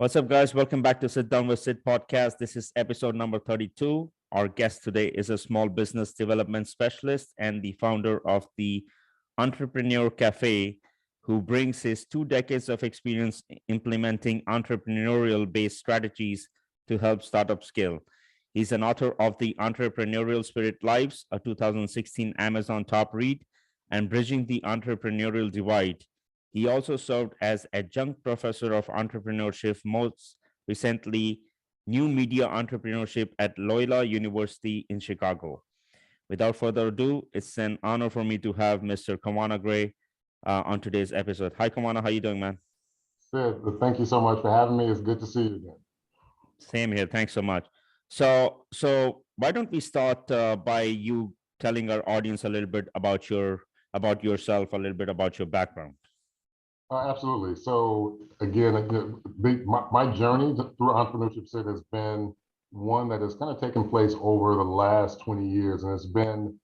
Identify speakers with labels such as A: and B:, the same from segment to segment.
A: What's up, guys? Welcome back to Sit Down with Sid Podcast. This is episode number 32. Our guest today is a small business development specialist and the founder of the Entrepreneur Cafe, who brings his 2 decades of experience implementing entrepreneurial based strategies to help startups scale. He's an author of The Entrepreneurial Spirit Lives, a 2016 Amazon top read, and Bridging the Entrepreneurial Divide. He also served as adjunct professor of entrepreneurship, most recently new media entrepreneurship at Loyola University in Chicago. Without further ado, it's an honor for me to have Mr. Cavanagh on today's episode. Hi, Cavanagh. How you doing, man?
B: Sid, thank you so much for having me. It's good to see you again.
A: Same here. Thanks so much. So why don't we start by you telling our audience a little bit about yourself, a little bit about your background.
B: Absolutely. So again, my journey through entrepreneurship, Sid, has been one that has kind of taken place over the last 20 years, and it's been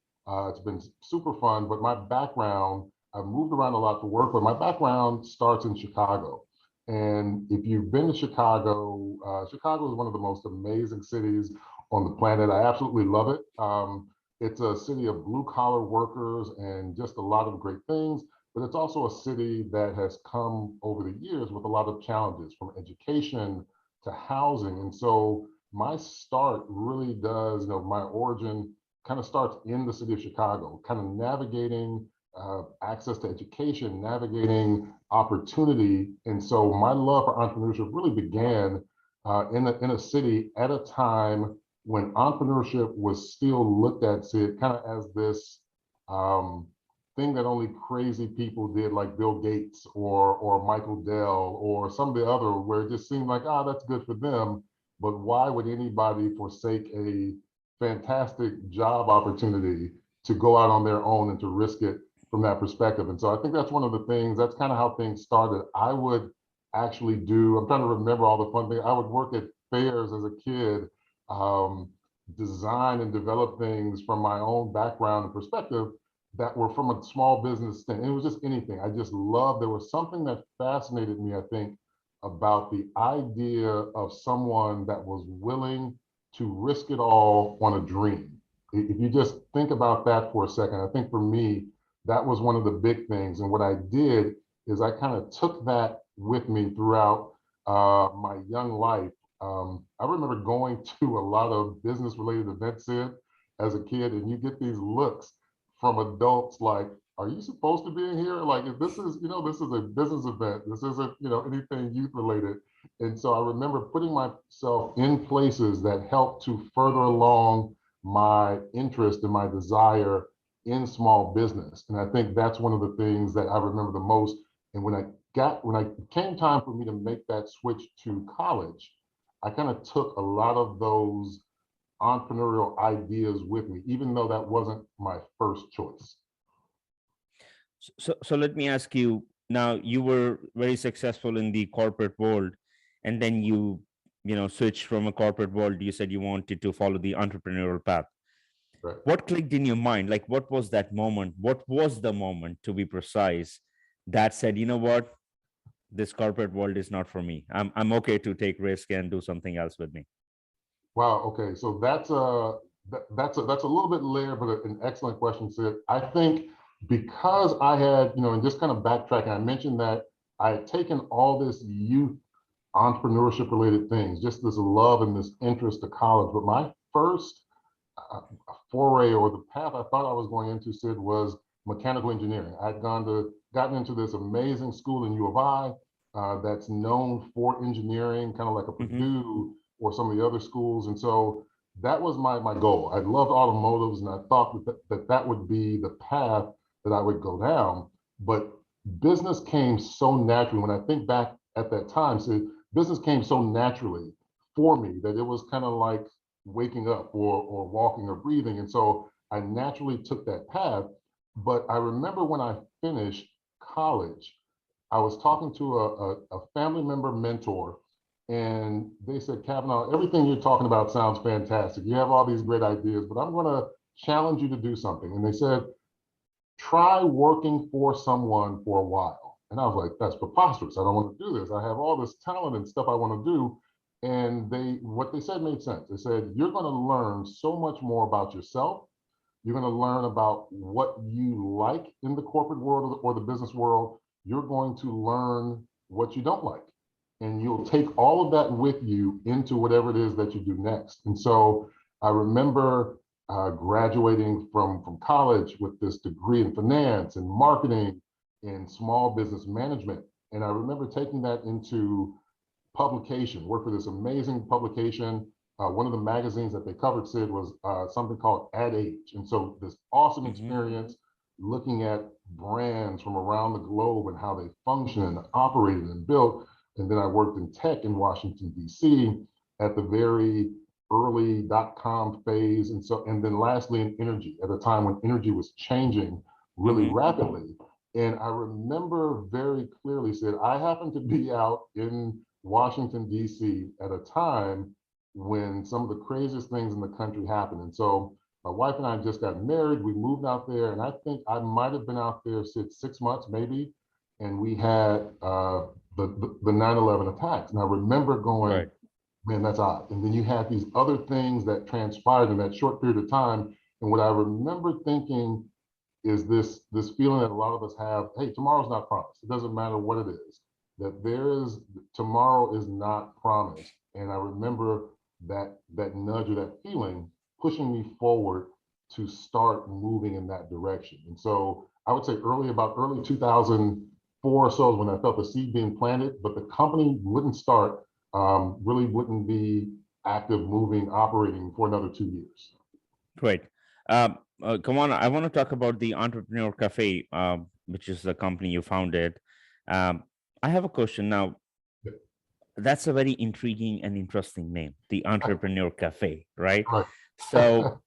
B: super fun. But my background, I've moved around a lot for work, but my background starts in Chicago. And if you've been to Chicago, Chicago is one of the most amazing cities on the planet. I absolutely love it. It's a city of blue collar workers and just a lot of great things. But it's also a city that has come over the years with a lot of challenges, from education to housing. And so my start really does, my origin kind of starts in the city of Chicago, kind of navigating access to education, navigating opportunity. And so my love for entrepreneurship really began in a city at a time when entrepreneurship was still looked at, Sid, kind of as this thing that only crazy people did, like Bill Gates or Michael Dell or some of the other, where it just seemed like, that's good for them. But why would anybody forsake a fantastic job opportunity to go out on their own and to risk it from that perspective? And so I think that's one of the things, that's kind of how things started. I would actually I'm trying to remember all the fun things. I would work at fairs as a kid, design and develop things from my own background and perspective that were from a small business thing. It was just anything. I just loved, there was something that fascinated me, I think, about the idea of someone that was willing to risk it all on a dream. If you just think about that for a second, I think for me, that was one of the big things. And what I did is I kind of took that with me throughout my young life. I remember going to a lot of business related events, Sid, as a kid, and you get these looks from adults like, are you supposed to be in here? Like, if this is a business event, this isn't, anything youth related. And so I remember putting myself in places that helped to further along my interest and my desire in small business. And I think that's one of the things that I remember the most. And when it came time for me to make that switch to college, I kind of took a lot of those entrepreneurial ideas with me, even though that wasn't my first choice.
A: So let me ask you, now you were very successful in the corporate world, and then you switched from a corporate world. You said you wanted to follow the entrepreneurial path.
B: Right.
A: What clicked in your mind? Like, what was that moment? What was the moment, to be precise, that said, you know what, this corporate world is not for me. I'm okay to take risk and do something else with me.
B: Wow. Okay. So that's a little bit layered, but an excellent question, Sid. I think because I had, and just kind of backtracking, I mentioned that I had taken all this youth entrepreneurship related things, just this love and this interest to college. But my first foray, or the path I thought I was going into, Sid, was mechanical engineering. I'd gotten into this amazing school in U of I that's known for engineering, kind of like a Purdue or some of the other schools. And so that was my goal. I loved automotives, and I thought that would be the path that I would go down. But business came so naturally. When I think back at that time, so business came so naturally for me that it was kind of like waking up or walking or breathing. And so I naturally took that path. But I remember when I finished college, I was talking to a family member mentor, and they said, Cavanaugh, everything you're talking about sounds fantastic. You have all these great ideas, but I'm going to challenge you to do something. And they said, try working for someone for a while. And I was like, that's preposterous. I don't want to do this. I have all this talent and stuff I want to do. And what they said made sense. They said, you're going to learn so much more about yourself. You're going to learn about what you like in the corporate world or the business world. You're going to learn what you don't like. And you'll take all of that with you into whatever it is that you do next. And so I remember graduating from college with this degree in finance and marketing and small business management. And I remember taking that into publication, worked for this amazing publication. One of the magazines that they covered, Sid, was something called Ad Age. And so this awesome experience looking at brands from around the globe and how they function and operated and built. And then I worked in tech in Washington, D.C. at the very early .com phase. And then lastly in energy, at a time when energy was changing really rapidly. And I remember very clearly, Sid, I happened to be out in Washington, D.C. at a time when some of the craziest things in the country happened. And so my wife and I just got married. We moved out there, and I think I might have been out there 6 months, maybe. And we had the 9/11 attacks. And I remember going, man, that's odd. And then you had these other things that transpired in that short period of time. And what I remember thinking is this feeling that a lot of us have, hey, tomorrow's not promised. It doesn't matter what it is, that tomorrow is not promised. And I remember that nudge or that feeling pushing me forward to start moving in that direction. And so I would say early 2004 or so is when I felt the seed being planted, but the company wouldn't start, really wouldn't be active, moving, operating for another 2 years.
A: Great. Cavanaugh, I want to talk about the Entrepreneur Cafe, which is the company you founded. I have a question now. That's a very intriguing and interesting name, the Entrepreneur Cafe, right? So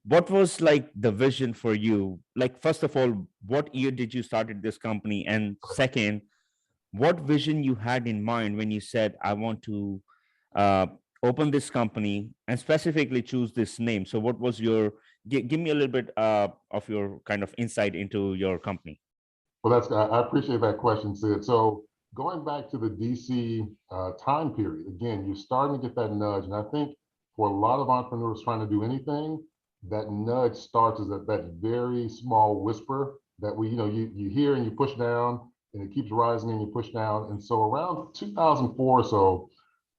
A: what was like the vision for you? Like, first of all, what year did you started this company? And second, what vision you had in mind when you said, I want to open this company and specifically choose this name? So what was give me a little bit of your kind of insight into your company.
B: Well, I appreciate that question, Sid. So going back to the DC time period, again, you're starting to get that nudge. And I think for a lot of entrepreneurs trying to do anything, that nudge starts as that very small whisper that you hear and you push down, and it keeps rising and you push down. And so around 2004 or so,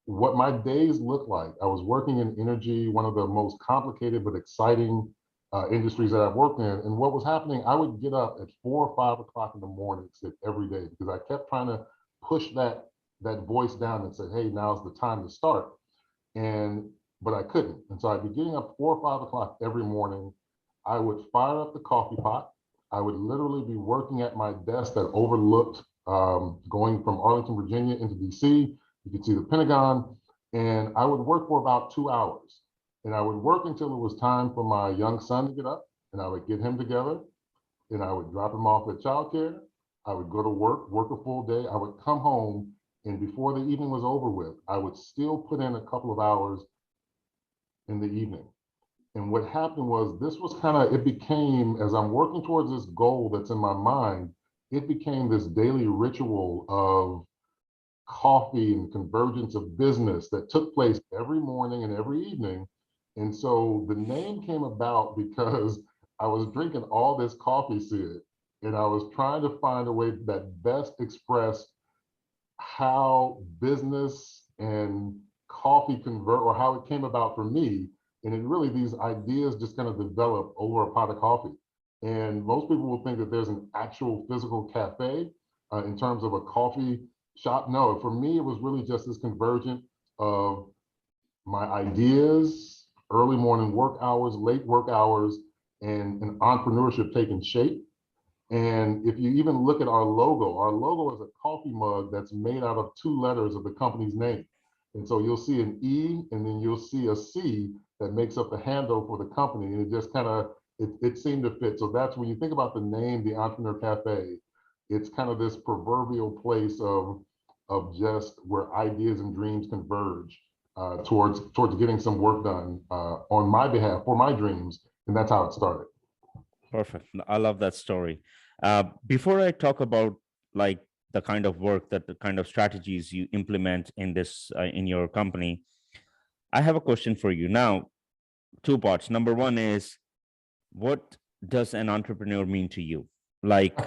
B: what my days looked like, I was working in energy, one of the most complicated but exciting industries that I've worked in. And what was happening, I would get up at 4 or 5 o'clock in the morning every day because I kept trying to push that voice down and say, hey, now's the time to start. But I couldn't. And so I'd be getting up 4 or 5 o'clock every morning. I would fire up the coffee pot. I would literally be working at my desk that overlooked going from Arlington, Virginia into DC. You could see the Pentagon. And I would work for about 2 hours. And I would work until it was time for my young son to get up, and I would get him together, and I would drop him off at childcare. I would go to work a full day. I would come home, and before the evening was over with, I would still put in a couple of hours in the evening. And what happened was it became, as I'm working towards this goal that's in my mind, it became this daily ritual of coffee and convergence of business that took place every morning and every evening. And so the name came about because I was drinking all this coffee, Sid, and I was trying to find a way that best expressed how business and coffee convert, or how it came about for me. And it really, these ideas just kind of developed over a pot of coffee. And most people will think that there's an actual physical cafe in terms of a coffee shop. No, for me, it was really just this convergence of my ideas, early morning work hours, late work hours, and entrepreneurship taking shape. And if you even look at our logo is a coffee mug that's made out of 2 letters of the company's name. And so you'll see an E, and then you'll see a C that makes up the handle for the company. And it just kind of, it seemed to fit. So that's when you think about the name, the Entrepreneur Cafe, it's kind of this proverbial place of just where ideas and dreams converge towards getting some work done on my behalf for my dreams. And that's how it started.
A: Perfect. I love that story. Before I talk about like the kind of work, that the kind of strategies you implement in this in your company. I have a question for you now. Two parts. Number one is, what does an entrepreneur mean to you? Like,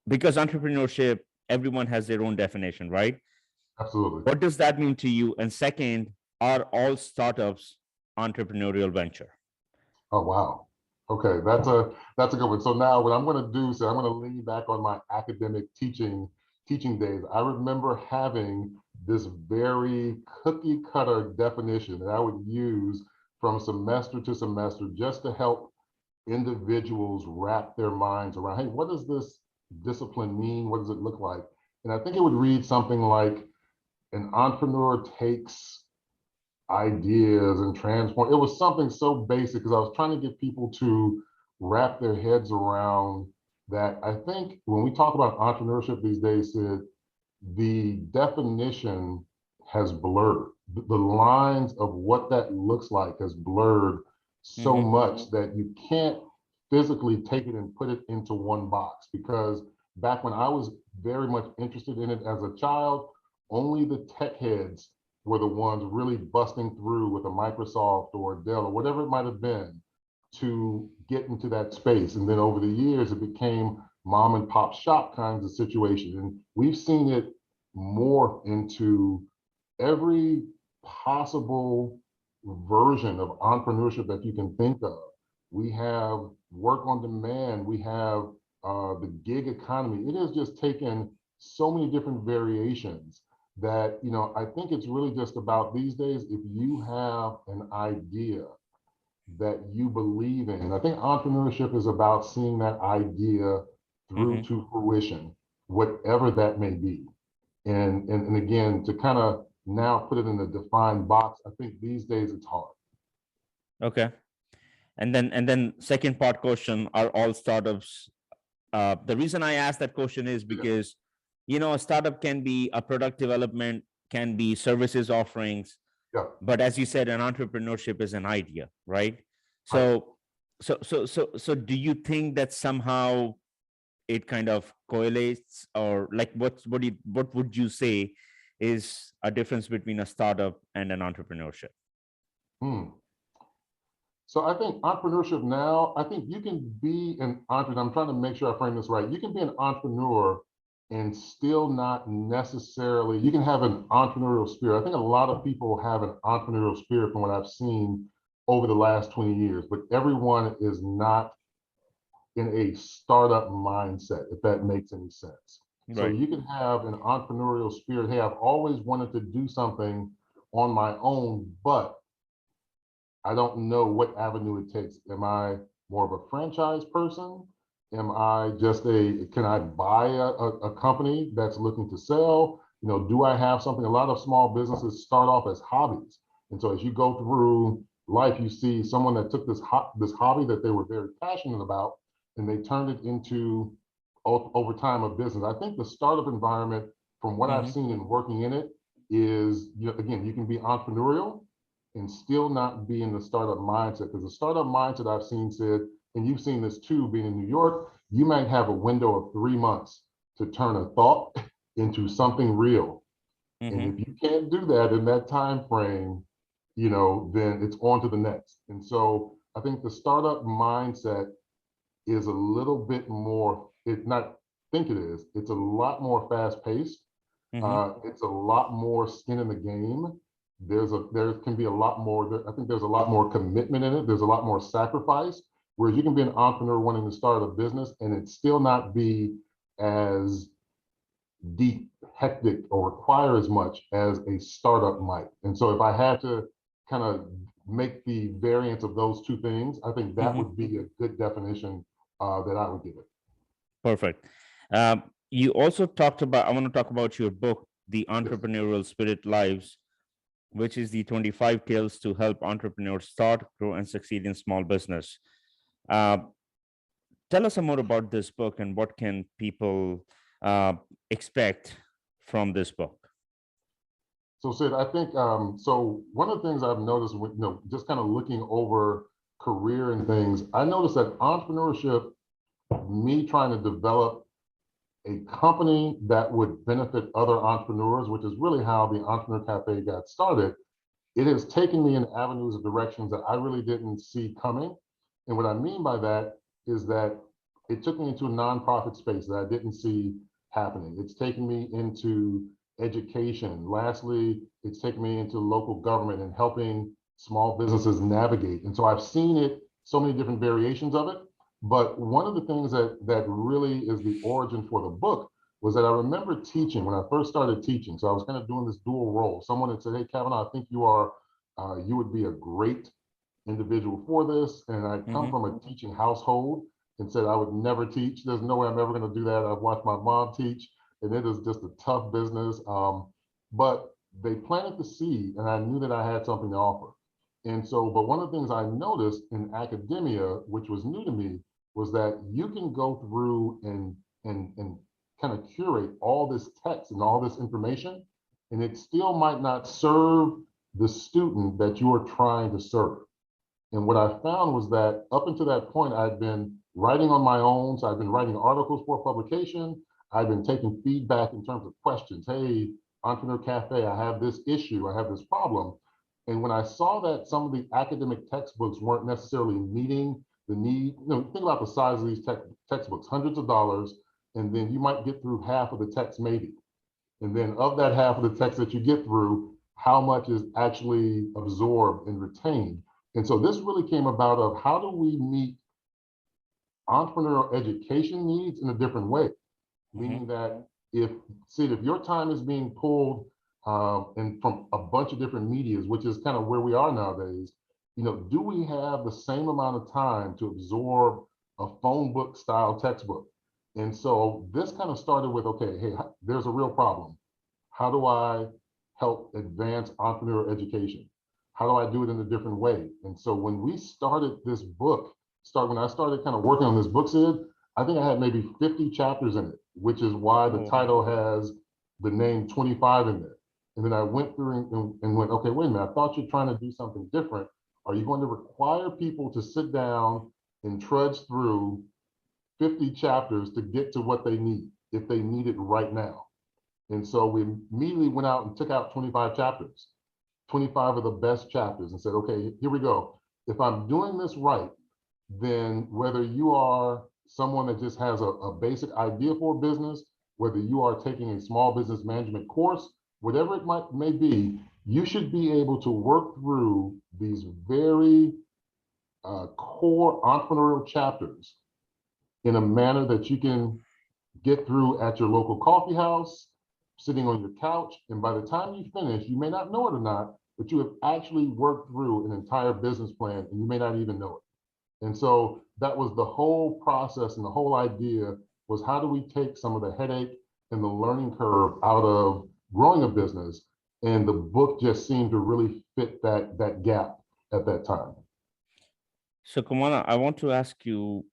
A: because entrepreneurship, everyone has their own definition, right?
B: Absolutely.
A: What does that mean to you? And second, are all startups entrepreneurial venture?
B: Oh, wow. Okay, that's a good one. So now what I'm going to do, so I'm going to lean back on my academic teaching days. I remember having this very cookie cutter definition that I would use from semester to semester just to help individuals wrap their minds around, hey, what does this discipline mean? What does it look like? And I think it would read something like, an entrepreneur takes ideas and transform. It was something so basic because I was trying to get people to wrap their heads around that. I think when we talk about entrepreneurship these days, Sid, the definition has blurred. The lines of what that looks like has blurred so much that you can't physically take it and put it into one box. Because back when I was very much interested in it as a child, only the tech heads were the ones really busting through with a Microsoft or a Dell or whatever it might have been to get into that space. And then over the years, it became mom and pop shop kinds of situations. And we've seen it morph into every possible version of entrepreneurship that you can think of. We have work on demand. We have the gig economy. It has just taken so many different variations that, I think it's really just about these days, if you have an idea that you believe in. And I think entrepreneurship is about seeing that idea through to fruition, whatever that may be. And again, to kind of now put it in a defined box, I think these days it's hard.
A: Okay. And then second part question, are all startups? The reason I asked that question is because, a startup can be a product development, can be services offerings, but as you said, an entrepreneurship is an idea, right? So do you think that somehow it kind of correlates, or like what would you say is a difference between a startup and an entrepreneurship?
B: So I think entrepreneurship now, I think you can be an entrepreneur. I'm trying to make sure I frame this right. You can be an entrepreneur and still not necessarily, you can have an entrepreneurial spirit. I think a lot of people have an entrepreneurial spirit from what I've seen over the last 20 years, but everyone is not in a startup mindset, if that makes any sense. Right. So you can have an entrepreneurial spirit. Hey, I've always wanted to do something on my own, but I don't know what avenue it takes. Am I more of a franchise person? Am I just can I buy a company that's looking to sell? Do I have something? A lot of small businesses start off as hobbies. And so as you go through life, you see someone that took this hobby that they were very passionate about, and they turned it into, over time, a business. I think the startup environment, from what I've seen in working in it, is, again, you can be entrepreneurial and still not be in the startup mindset. Because the startup mindset I've seen, Sid, and you've seen this too, being in New York, you might have a window of 3 months to turn a thought into something real. And if you can't do that in that time frame, then it's on to the next. And so I think the startup mindset is a little bit more, it's a lot more fast paced. It's a lot more skin in the game. There can be a lot more, I think there's a lot more commitment in it. There's a lot more sacrifice. Whereas you can be an entrepreneur wanting to start a business and it still not be as deep, hectic, or require as much as a startup might. And so if I had to kind of make the variance of those two things, I think that would be a good definition that I would give it.
A: Perfect. You also talked about, I want to talk about your book, The Entrepreneurial Spirit Lives, which is the 25 tales to help entrepreneurs start, grow, and succeed in small business. Tell us some more about this book and what can people expect from this book?
B: So Sid, I think, so one of the things I've noticed, just kind of looking over career and things, I noticed that entrepreneurship, me trying to develop a company that would benefit other entrepreneurs, which is really how the Entrepreneur Cafe got started, it has taken me in avenues of directions that I really didn't see coming. And what I mean by that is that it took me into a nonprofit space that I didn't see happening. It's taken me into education. Lastly, it's taken me into local government and helping small businesses navigate. And so I've seen it, so many different variations of it. But one of the things that really is the origin for the book was that I remember teaching when I first started teaching. So I was kind of doing this dual role. Someone had said, "Hey, Cavanaugh, I think you would be a great individual for this." And I come from a teaching household and said I would never teach. There's no way I'm ever going to do that. I've watched my mom teach, and it is just a tough business. But they planted the seed, and I knew that I had something to offer. And so, but one of the things I noticed in academia, which was new to me, was that you can go through and kind of curate all this text and all this information, and it still might not serve the student that you are trying to serve. And what I found was that up until that point, I'd been writing on my own. So I've been writing articles for publication. I've been taking feedback in terms of questions. Hey, Entrepreneur Cafe, I have this issue, I have this problem. And when I saw that some of the academic textbooks weren't necessarily meeting the need, think about the size of these textbooks, hundreds of dollars, and then you might get through half of the text maybe. And then of that half of the text that you get through, how much is actually absorbed and retained? And so this really came about of how do we meet entrepreneurial education needs in a different way? Meaning that if your time is being pulled and from a bunch of different medias, which is kind of where we are nowadays, do we have the same amount of time to absorb a phone book style textbook? And so this kind of started with, okay, hey, there's a real problem. How do I help advance entrepreneurial education? How do I do it in a different way? And so when we started this book, when I started kind of working on this book, Sid, I think I had maybe 50 chapters in it, which is why the title has the name 25 in there. And then I went through and went, okay, wait a minute, I thought you're trying to do something different. Are you going to require people to sit down and trudge through 50 chapters to get to what they need, if they need it right now? And so we immediately went out and took out 25 chapters, 25 of the best chapters, and said, okay, here we go. If I'm doing this right, then whether you are someone that just has a basic idea for a business, whether you are taking a small business management course, whatever it may be, you should be able to work through these very core entrepreneurial chapters in a manner that you can get through at your local coffee house, sitting on your couch. And by the time you finish, you may not know it or not, but you have actually worked through an entire business plan and you may not even know it. And so that was the whole process, and the whole idea was, how do we take some of the headache and the learning curve out of growing a business? And the book just seemed to really fit that gap at that time.
A: So, Cavanagh, I want to ask you,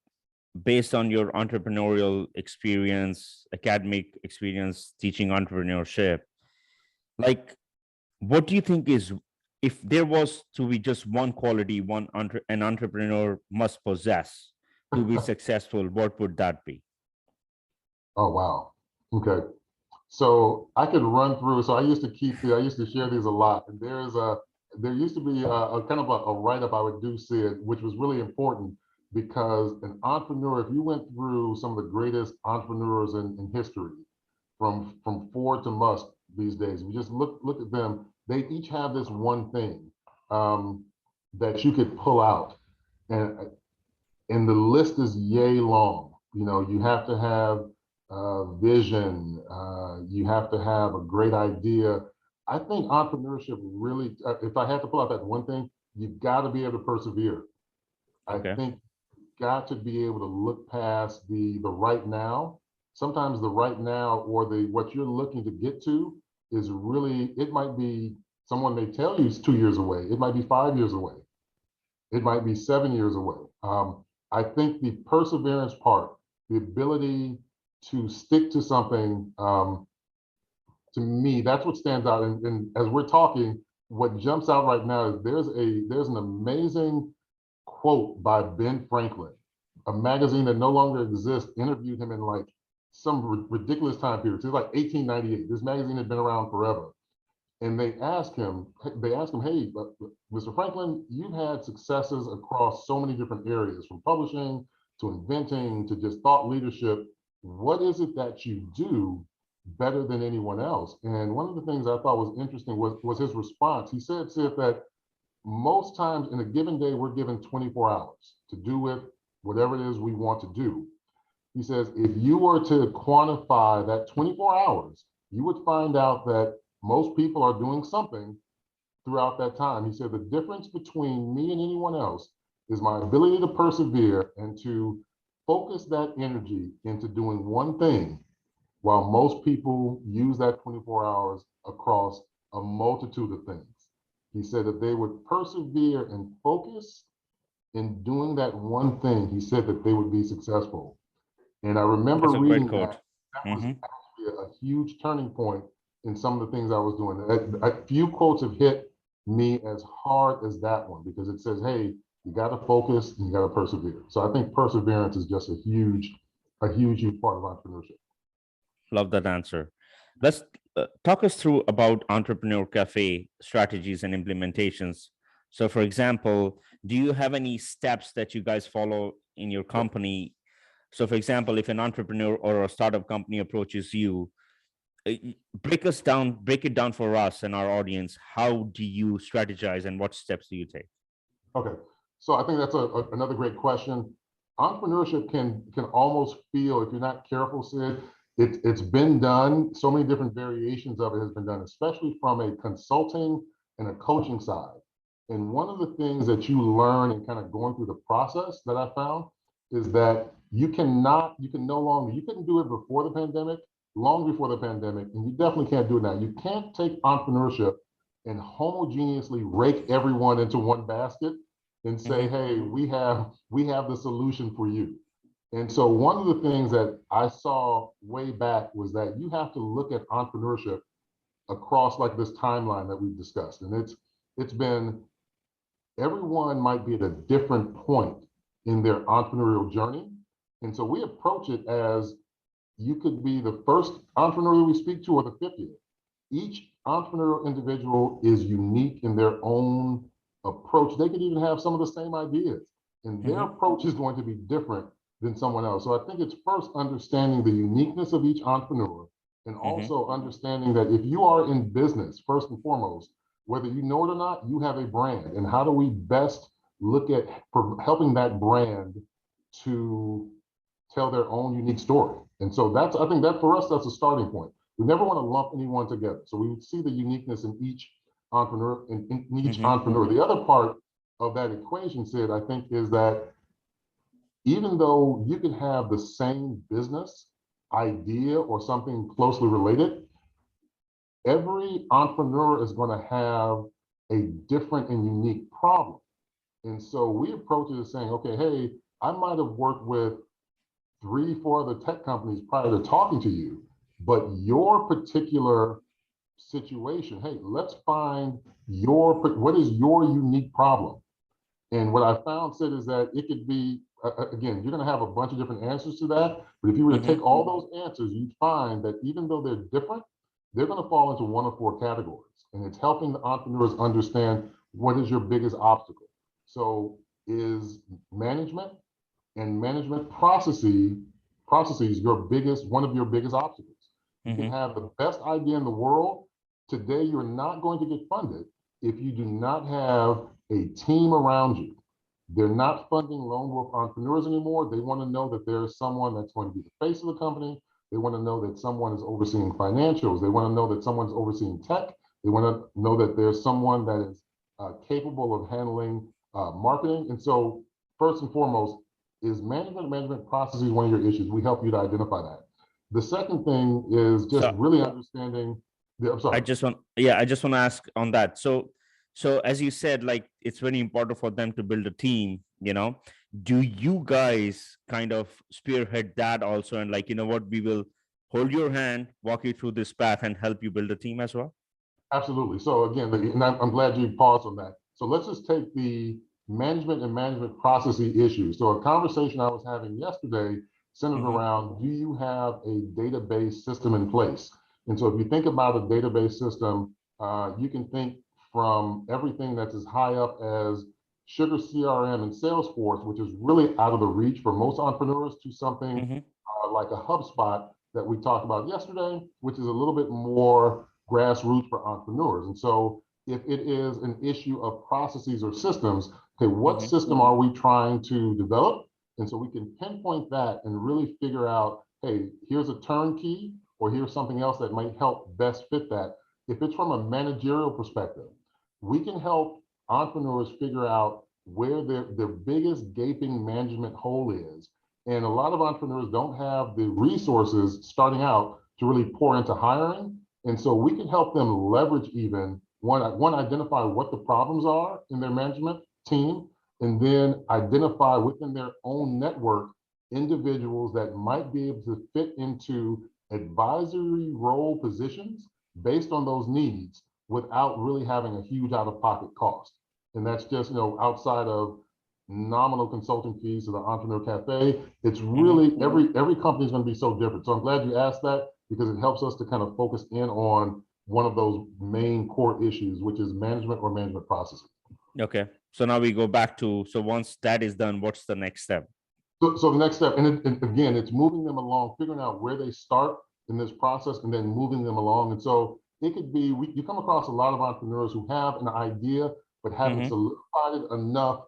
A: based on your entrepreneurial experience, academic experience, teaching entrepreneurship, like, what do you think is, if there was to be just one quality an entrepreneur must possess to be successful, what would that be?
B: Oh, wow. Okay. So I could run through. So I used to share these a lot. And there used to be a kind of a write-up I would do, Sid, which was really important, because an entrepreneur, if you went through some of the greatest entrepreneurs in history, from Ford to Musk these days, if you just look at them, they each have this one thing that you could pull out, and the list is yay long. You have to have vision. You have to have a great idea. I think entrepreneurship really, if I had to pull out that one thing, you've got to be able to persevere.
A: Okay.
B: I think you've got to be able to look past the right now. Sometimes the right now, or what you're looking to get to, is really, it might be, someone may tell you it's 2 years away. It might be 5 years away. It might be 7 years away. I think the perseverance part, the ability to stick to something, to me, that's what stands out. And as we're talking, what jumps out right now is there's an amazing quote by Ben Franklin. A magazine that no longer exists interviewed him in like some ridiculous time period. So it's like 1898. This magazine had been around forever. And they asked him, hey, Mr. Franklin, you've had successes across so many different areas, from publishing to inventing to just thought leadership. What is it that you do better than anyone else? And one of the things I thought was interesting was his response. He said that most times in a given day, we're given 24 hours to do with whatever it is we want to do. He says, if you were to quantify that 24 hours, you would find out that most people are doing something throughout that time. He said, the difference between me and anyone else is my ability to persevere and to focus that energy into doing one thing, while most people use that 24 hours across a multitude of things. He said that they would persevere and focus in doing that one thing. He said that they would be successful. And I remember
A: That's a
B: reading
A: great quote.
B: that was actually a huge turning point in some of the things I was doing. A few quotes have hit me as hard as that one, because it says, hey, you got to focus and you got to persevere. So I think perseverance is just a huge part of entrepreneurship.
A: Love that answer. Let's talk us through about Entrepreneur Cafe strategies and implementations. So, for example, do you have any steps that you guys follow in your company? So, for example, if an entrepreneur or a startup company approaches you, break it down for us and our audience. How do you strategize and what steps do you take?
B: Okay, so I think that's another great question. Entrepreneurship can almost feel, if you're not careful, Sid, it's been done. So many different variations of it has been done, especially from a consulting and a coaching side. And one of the things that you learn in kind of going through the process that I found is that you couldn't do it before the pandemic, long before the pandemic, and you definitely can't do it now. You can't take entrepreneurship and homogeneously rake everyone into one basket and say, hey, we have the solution for you. And so one of the things that I saw way back was that you have to look at entrepreneurship across like this timeline that we've discussed. And it's been, everyone might be at a different point in their entrepreneurial journey. And so we approach it as, you could be the first entrepreneur we speak to or the 50th. Each entrepreneurial individual is unique in their own approach. They could even have some of the same ideas, and their approach is going to be different than someone else. So I think it's first understanding the uniqueness of each entrepreneur, and also understanding that if you are in business, first and foremost, whether you know it or not, you have a brand. And how do we best look at helping that brand to tell their own unique story? And so I think that for us, that's a starting point. We never want to lump anyone together. So we would see the uniqueness in each entrepreneur, entrepreneur. The other part of that equation, Sid, I think, is that even though you can have the same business idea or something closely related, every entrepreneur is going to have a different and unique problem. And so we approach it as saying, okay, hey, I might have worked with 3-4 other tech companies prior to talking to you, but your particular situation, hey, let's find what is your unique problem? And what I found, Sid, is that it could be, again, you're going to have a bunch of different answers to that, but if you were to take all those answers, you'd find that even though they're different, they're going to fall into one of 4 categories. And it's helping the entrepreneurs understand what is your biggest obstacle. So is management and management processes one of your biggest obstacles? You can have the best idea in the world. Today, you're not going to get funded if you do not have a team around you. They're not funding lone wolf entrepreneurs anymore. They want to know that there's someone that's going to be the face of the company. They want to know that someone is overseeing financials. They want to know that someone's overseeing tech. They want to know that there's someone that is capable of handling marketing. And so first and foremost, is management processes one of your issues? We help you to identify that. The second thing is just really understanding. I'm sorry.
A: I just want to ask on that. So as you said, like, it's very important for them to build a team, do you guys kind of spearhead that also? And like, what, we will hold your hand, walk you through this path and help you build a team as well?
B: Absolutely. So again, and I'm glad you paused on that. So let's just take the management and management processing issues. So a conversation I was having yesterday centered around, do you have a database system in place? And so if you think about a database system, you can think from everything that's as high up as Sugar CRM and Salesforce, which is really out of the reach for most entrepreneurs, to something like a HubSpot that we talked about yesterday, which is a little bit more grassroots for entrepreneurs. And so if it is an issue of processes or systems, okay, what system are we trying to develop? And so we can pinpoint that and really figure out, hey, here's a turnkey, or here's something else that might help best fit that. If it's from a managerial perspective, we can help entrepreneurs figure out where their biggest gaping management hole is. And a lot of entrepreneurs don't have the resources starting out to really pour into hiring. And so we can help them leverage even one, identify what the problems are in their management team, and then identify within their own network individuals that might be able to fit into advisory role positions based on those needs without really having a huge out-of-pocket cost. And that's just, outside of nominal consulting fees to the Entrepreneur Cafe. It's really every company is going to be so different. So I'm glad you asked that, because it helps us to kind of focus in on one of those main core issues, which is management or management processes.
A: Okay. So now we go back to, so once that is done, what's the next step?
B: So the next step, and again, it's moving them along, figuring out where they start in this process, and then moving them along. And so it could be, you come across a lot of entrepreneurs who have an idea, but haven't solidified it enough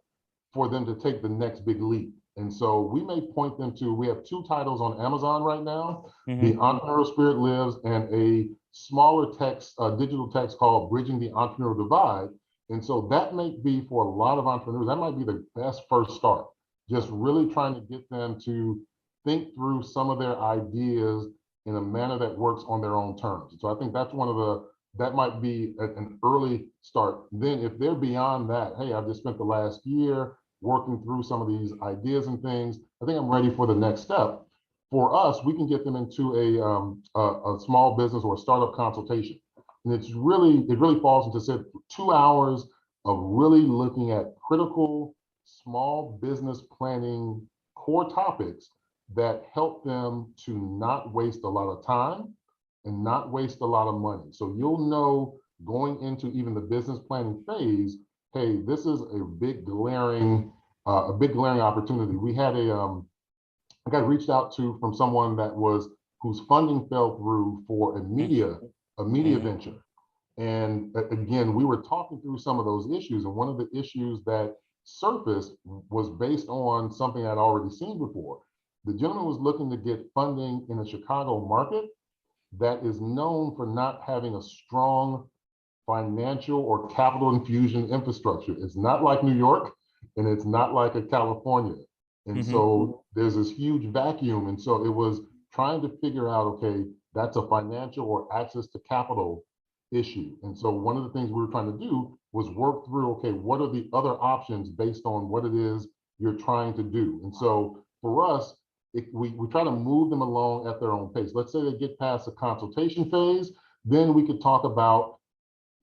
B: for them to take the next big leap. And so we may point them to, we have 2 titles on Amazon right now, The Entrepreneurial Spirit Lives, and a smaller text, digital text called Bridging the Entrepreneurial Divide. And so that may be, for a lot of entrepreneurs, that might be the best first start. Just really trying to get them to think through some of their ideas in a manner that works on their own terms. So I think that's that might be an early start. Then if they're beyond that, hey, I've just spent the last year working through some of these ideas and things, I think I'm ready for the next step. For us, we can get them into a small business or a startup consultation. And it really falls into 2 hours of really looking at critical small business planning core topics that help them to not waste a lot of time and not waste a lot of money. So you'll know going into even the business planning phase, hey, this is a big glaring opportunity. We had I got reached out to from someone whose funding fell through for a media venture. And again, we were talking through some of those issues, and one of the issues that surfaced was based on something I'd already seen before. The gentleman was looking to get funding in a Chicago market that is known for not having a strong financial or capital infusion infrastructure. It's not like New York, and it's not like a California. And so there's this huge vacuum. And so it was trying to figure out, okay, that's a financial or access to capital issue. And so one of the things we were trying to do was work through, okay, what are the other options based on what it is you're trying to do? And so for us, we try to move them along at their own pace. Let's say they get past the consultation phase, then we could talk about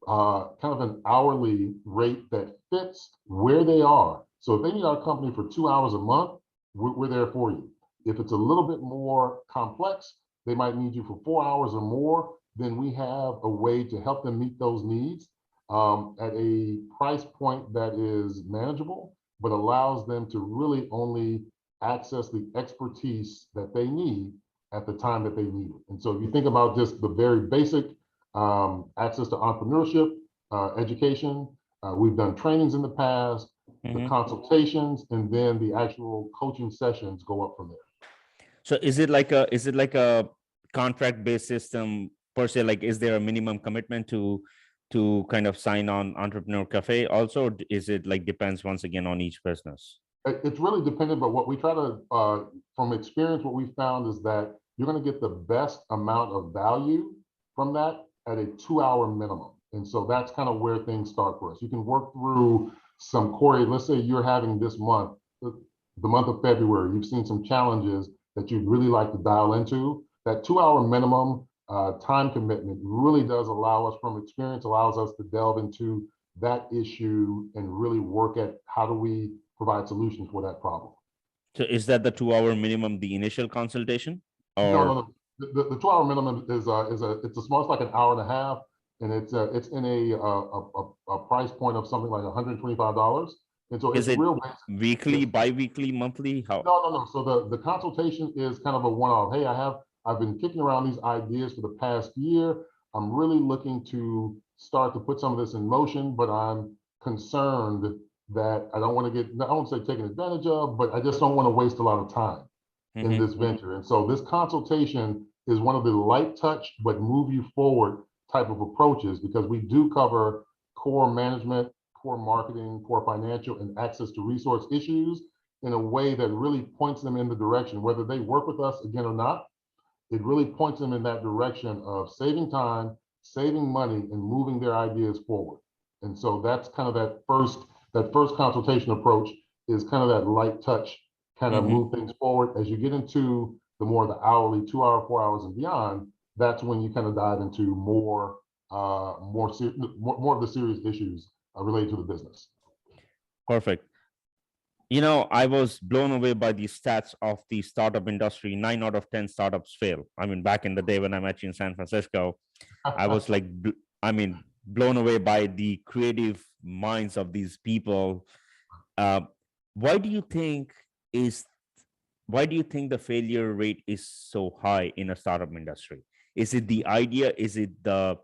B: kind of an hourly rate that fits where they are. So if they need our company for 2 hours a month, we're there for you. If it's a little bit more complex, they might need you for 4 hours or more, then we have a way to help them meet those needs at a price point that is manageable, but allows them to really only access the expertise that they need at the time that they need it. And so if you think about just the very basic access to entrepreneurship, education, we've done trainings in the past, the consultations, and then the actual coaching sessions go up from there.
A: So is it like a contract-based system per se? Like, is there a minimum commitment to kind of sign on Entrepreneur Cafe? Also, is it like depends once again on each business?
B: It's really dependent, but what we try to, from experience, what we found is that you're going to get the best amount of value from that at a 2 hour minimum. And so that's kind of where things start for us. You can work through some core, let's say you're having this month, the month of February, you've seen some challenges that you'd really like to dial into. That 2 hour minimum time commitment really does allow us, from experience, allows us to delve into that issue and really work at how do we provide solutions for that problem.
A: So is that the 2 hour minimum, the initial consultation?
B: No, no,
A: Or
B: no. The 2 hour minimum it's a small, it's like an hour and a half, and it's in a price point of something like $125, and so
A: is
B: it's
A: it
B: real basic.
A: weekly,
B: Yes.
A: bi-weekly, monthly? How?
B: No, no, no. So the consultation is kind of a one-off. Hey, I've been kicking around these ideas for the past year. I'm really looking to start to put some of this in motion, but I'm concerned that I don't want to get, I don't want to say taken advantage of, but I just don't want to waste a lot of time in
A: Mm-hmm.
B: this venture. And so this consultation is one of the light touch but move you forward type of approaches, because we do cover core management, core marketing, core financial, and access to resource issues in a way that really points them in the direction, whether they work with us again or not. It really points them in that direction of saving time, saving money, and moving their ideas forward. And so that's kind of that first consultation approach is kind of that light touch, kind of
A: Mm-hmm.
B: move things forward. As you get into the more of the hourly, 2 hour, 4 hours and beyond, that's when you kind of dive into more of the serious issues related to the business.
A: Perfect. I was blown away by the stats of the startup industry. 9 out of 10 startups fail. I mean, back in the day when I met you in San Francisco, I was like, blown away by the creative minds of these people. Uh, why do you think is why do you think the failure rate is so high in a startup industry? Is it the idea? Is it the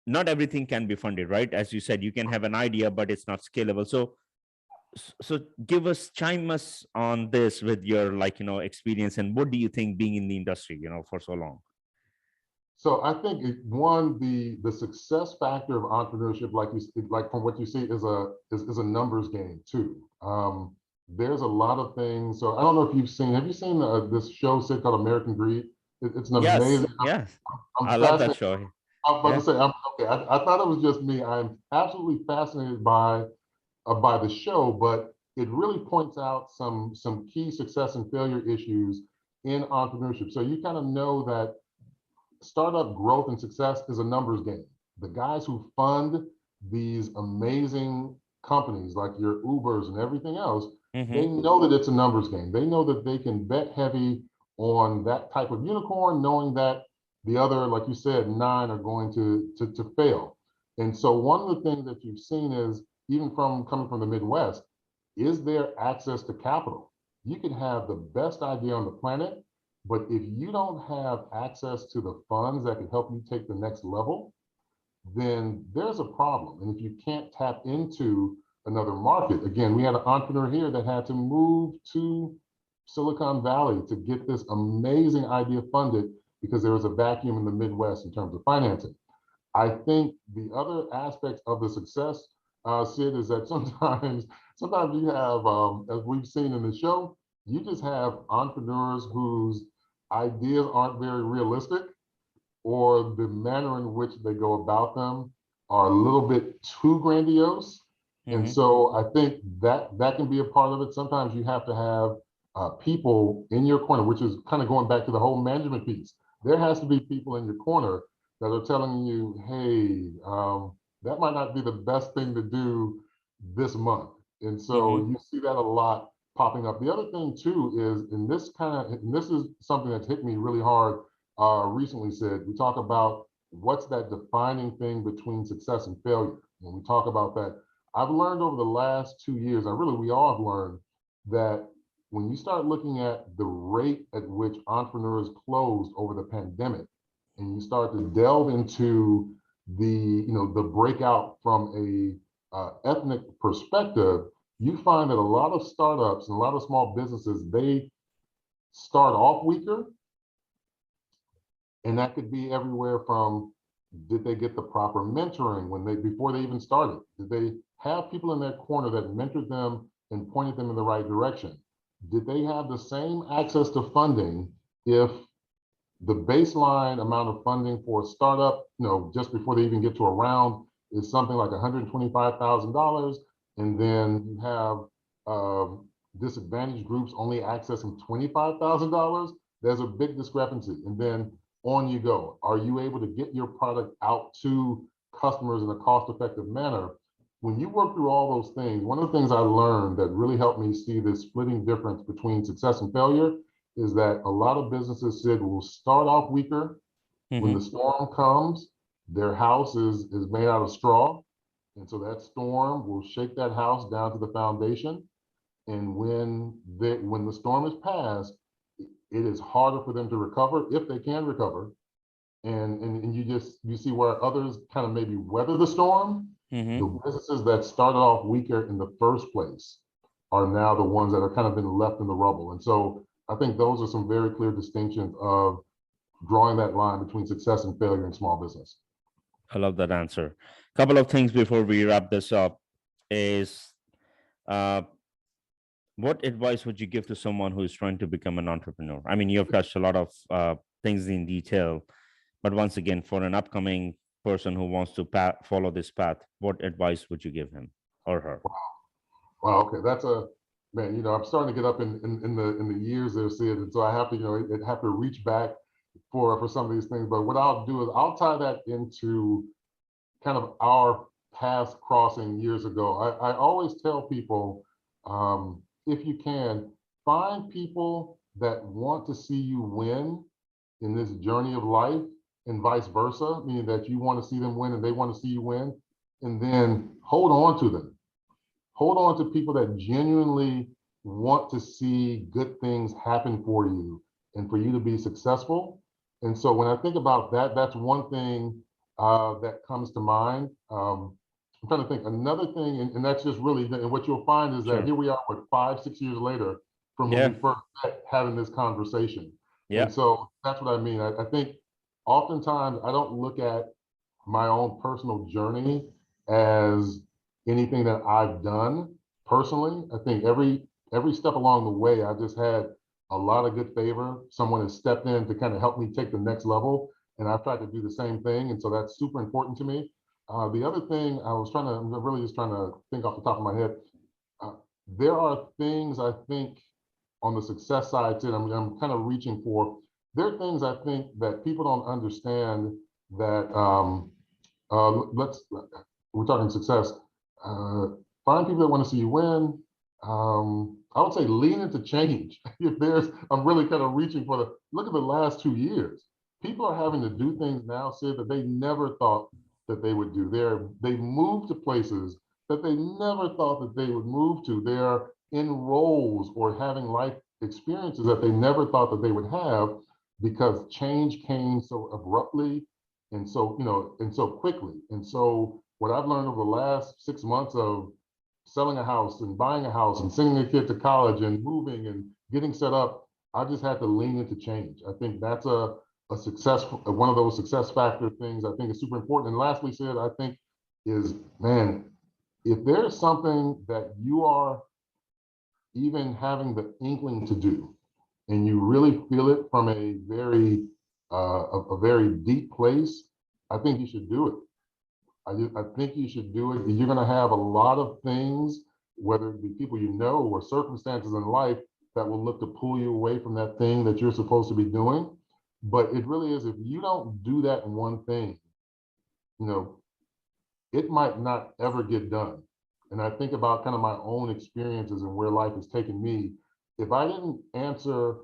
A: not everything can be funded, right? As you said, you can have an idea, but it's not scalable. So chime us on this with your experience, and what do you think being in the industry for so long?
B: So I think one, the success factor of entrepreneurship, like from what you see, is a numbers game too. There's a lot of things. So I don't know if have you seen this show, Sid, called American Greed? It's an
A: Yes,
B: amazing.
A: yes,
B: I'm
A: I love that
B: fascinated.
A: show.
B: I was about
A: Yeah.
B: to say, okay. I thought it was just me. I'm absolutely fascinated by the show, but it really points out some key success and failure issues in entrepreneurship. So you kind of know that startup growth and success is a numbers game. The guys who fund these amazing companies like your Ubers and everything else, they
A: Mm-hmm.
B: know that it's a numbers game. They know that they can bet heavy on that type of unicorn, knowing that the other, like you said, 9 are going to fail. And so one of the things that you've seen is, even from coming from the Midwest, is there access to capital? You can have the best idea on the planet, but if you don't have access to the funds that can help you take the next level, then there's a problem. And if you can't tap into another market, again, we had an entrepreneur here that had to move to Silicon Valley to get this amazing idea funded because there was a vacuum in the Midwest in terms of financing. I think the other aspects of the success, Sid, is that sometimes you have, as we've seen in the show, you just have entrepreneurs whose ideas aren't very realistic, or the manner in which they go about them are a little bit too grandiose. And
A: Mm-hmm.
B: so I think that can be a part of it. Sometimes you have to have people in your corner, which is kind of going back to the whole management piece. There has to be people in your corner that are telling you, hey, that might not be the best thing to do this month. And so
A: Mm-hmm.
B: you see that a lot popping up. The other thing too is, and this is something that's hit me really hard recently, Said, we talk about what's that defining thing between success and failure. When we talk about that, I've learned over the last 2 years, we all have learned that when you start looking at the rate at which entrepreneurs closed over the pandemic, and you start to delve into the breakout from a ethnic perspective, you find that a lot of startups and a lot of small businesses, they start off weaker. And that could be everywhere from, did they get the proper mentoring before they even started? Did they have people in their corner that mentored them and pointed them in the right direction? Did they have the same access to funding if the baseline amount of funding for a startup, just before they even get to a round, is something like $125,000, and then you have disadvantaged groups only accessing $25,000? There's a big discrepancy. And then on you go. Are you able to get your product out to customers in a cost-effective manner? when you work through all those things, one of the things I learned that really helped me see this splitting difference between success and failure is that a lot of businesses said will start off weaker. When the
A: Mm-hmm.
B: storm comes, their house is made out of straw. And so that storm will shake that house down to the foundation. And when the storm is past, it is harder for them to recover if they can recover. And you see where others kind of maybe weather the storm. The
A: Mm-hmm.
B: businesses that started off weaker in the first place are now the ones that are kind of been left in the rubble. And so I think those are some very clear distinctions of drawing that line between success and failure in small business.
A: I love that answer. Couple of things before we wrap this up is uh, what advice would you give to someone who is trying to become an entrepreneur? I mean, you have touched a lot of things in detail, but once again, for an upcoming person who wants to follow this path, what advice would you give him or her?
B: Wow, okay, that's a man. I'm starting to get up in the years there, Sid, and so I have to have to reach back for some of these things. But what I'll do is I'll tie that into kind of our paths crossing years ago. I always tell people, if you can, find people that want to see you win in this journey of life and vice versa, meaning that you want to see them win and they want to see you win, and then hold on to them. Hold on to people that genuinely want to see good things happen for you and for you to be successful. And so when I think about that, that's one thing that comes to mind. I'm trying to think another thing, and that's just really, and what you'll find is that
A: Sure.
B: here we are, 5, 6 years later from when
A: Yeah.
B: we first met having this conversation.
A: Yeah.
B: And so that's what I mean. I think oftentimes I don't look at my own personal journey as anything that I've done personally. I think every step along the way, I've just had a lot of good favor. Someone has stepped in to kind of help me take the next level, and I've tried to do the same thing. And so that's super important to me. The other thing I'm really just trying to think off the top of my head. Uh, there are things I think on the success side, too, I'm kind of reaching for. There are things I think that people don't understand that we're talking success. Uh, Find people that want to see you win. I would say lean into change. If I'm really kind of reaching for look at the last 2 years. People are having to do things now, Sid, that they never thought that they would do. They move to places that they never thought that they would move to. They're in roles or having life experiences that they never thought that they would have because change came so abruptly and so quickly. And so what I've learned over the last 6 months of selling a house and buying a house and sending a kid to college and moving and getting set up, I just had to lean into change. I think that's a success, one of those success factor things I think is super important. And lastly, Sid, I think is, man, if there's something that you are even having the inkling to do, and you really feel it from a very deep place, I think you should do it. I think you should do it. You're going to have a lot of things, whether it be people you know or circumstances in life, that will look to pull you away from that thing that you're supposed to be doing. But it really is, if you don't do that one thing, you know, it might not ever get done. And I think about kind of my own experiences and where life has taken me. If I didn't answer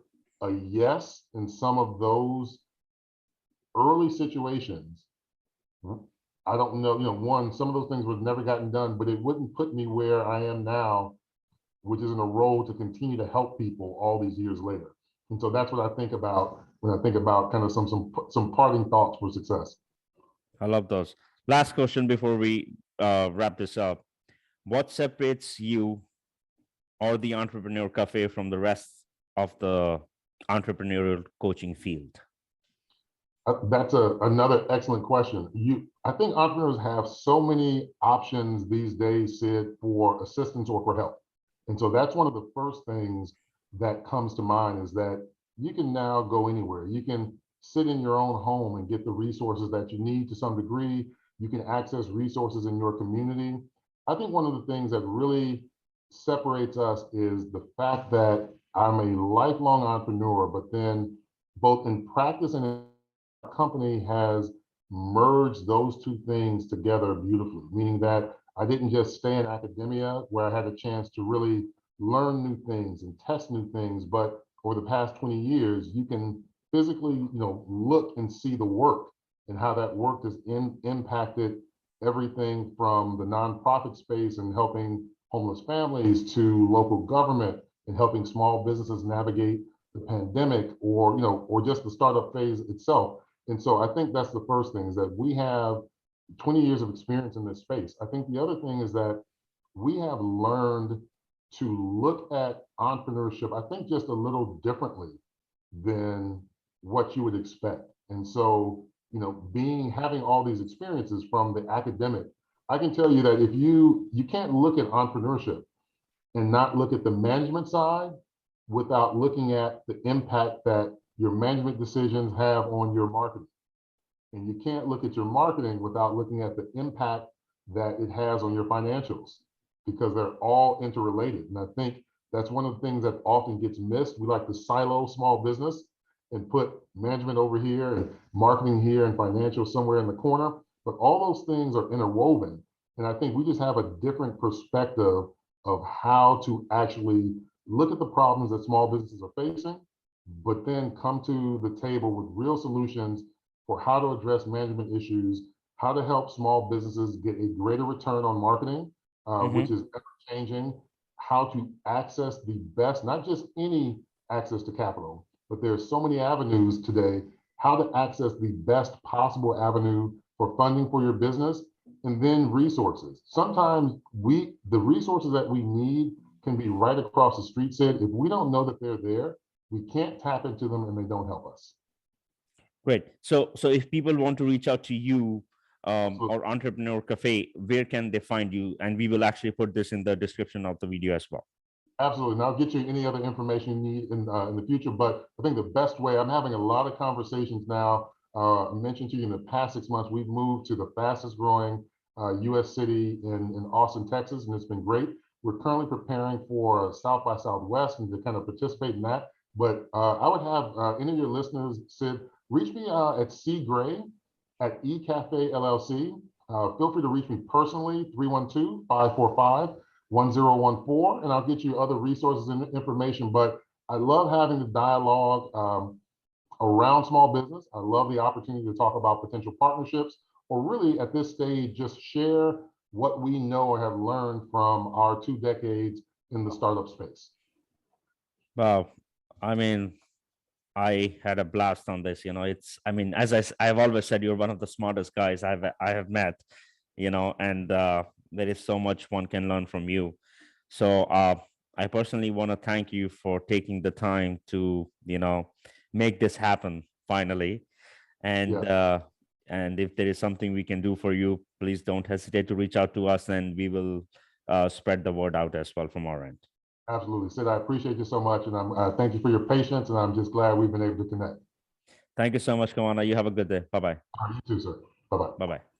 B: a yes in some of those early situations, I don't know, one, some of those things would have never gotten done, but it wouldn't put me where I am now, which is in a role to continue to help people all these years later. And so that's what I think about when I think about kind of some parting thoughts for success.
A: I love those. Last question before we wrap this up. What separates you or the Entrepreneur Cafe from the rest of the entrepreneurial coaching field?
B: That's another excellent question. I think entrepreneurs have so many options these days, Sid, for assistance or for help. And so that's one of the first things that comes to mind is that you can now go anywhere. You can sit in your own home and get the resources that you need to some degree. You can access resources in your community. I think one of the things that really separates us is the fact that I'm a lifelong entrepreneur, but then both in practice and in company has merged those two things together beautifully, meaning that I didn't just stay in academia where I had a chance to really learn new things and test new things, but over the past 20 years, you can physically, look and see the work and how that work has impacted everything from the nonprofit space and helping homeless families to local government and helping small businesses navigate the pandemic or just the startup phase itself. And so I think that's the first thing, is that we have 20 years of experience in this space. I think the other thing is that we have learned to look at entrepreneurship, I think, just a little differently than what you would expect. And so, having all these experiences from the academic, I can tell you that if you can't look at entrepreneurship and not look at the management side without looking at the impact that your management decisions have on your marketing. And you can't look at your marketing without looking at the impact that it has on your financials, because they're all interrelated. And I think that's one of the things that often gets missed. We like to silo small business and put management over here and marketing here and financial somewhere in the corner, but all those things are interwoven. And I think we just have a different perspective of how to actually look at the problems that small businesses are facing, but then come to the table with real solutions for how to address management issues, how to help small businesses get a greater return on marketing, which is ever changing, how to access the best, not just any access to capital, but there's so many avenues today, how to access the best possible avenue for funding for your business, and then resources. Sometimes the resources that we need can be right across the street, Sid. If we don't know that they're there, we can't tap into them and they don't help us.
A: Great. So if people want to reach out to you or Entrepreneur Cafe, where can they find you? And we will actually put this in the description of the video as well.
B: Absolutely. And I'll get you any other information you need in the future. But I think the best way, I'm having a lot of conversations now. I mentioned to you in the past 6 months, we've moved to the fastest growing US city in Austin, Texas, and it's been great. We're currently preparing for South by Southwest and to kind of participate in that. But I would have any of your listeners, Sid, reach me at C. Gray at eCafe LLC. Feel free to reach me personally, 312-545-1014, and I'll get you other resources and information. But I love having the dialogue around small business. I love the opportunity to talk about potential partnerships, or really at this stage, just share what we know or have learned from our 2 decades in the startup space.
A: Wow. I mean, I had a blast on this. As I've always said, you're one of the smartest guys I have met, and there is so much one can learn from you. So I personally want to thank you for taking the time to, make this happen finally. And and if there is something we can do for you, please don't hesitate to reach out to us, and we will spread the word out as well from our end.
B: Absolutely. Sid, I appreciate you so much. And thank you for your patience. And I'm just glad we've been able to connect.
A: Thank you so much, Cavanagh. You have a good day. Bye-bye.
B: You too, sir. Bye-bye.
A: Bye-bye.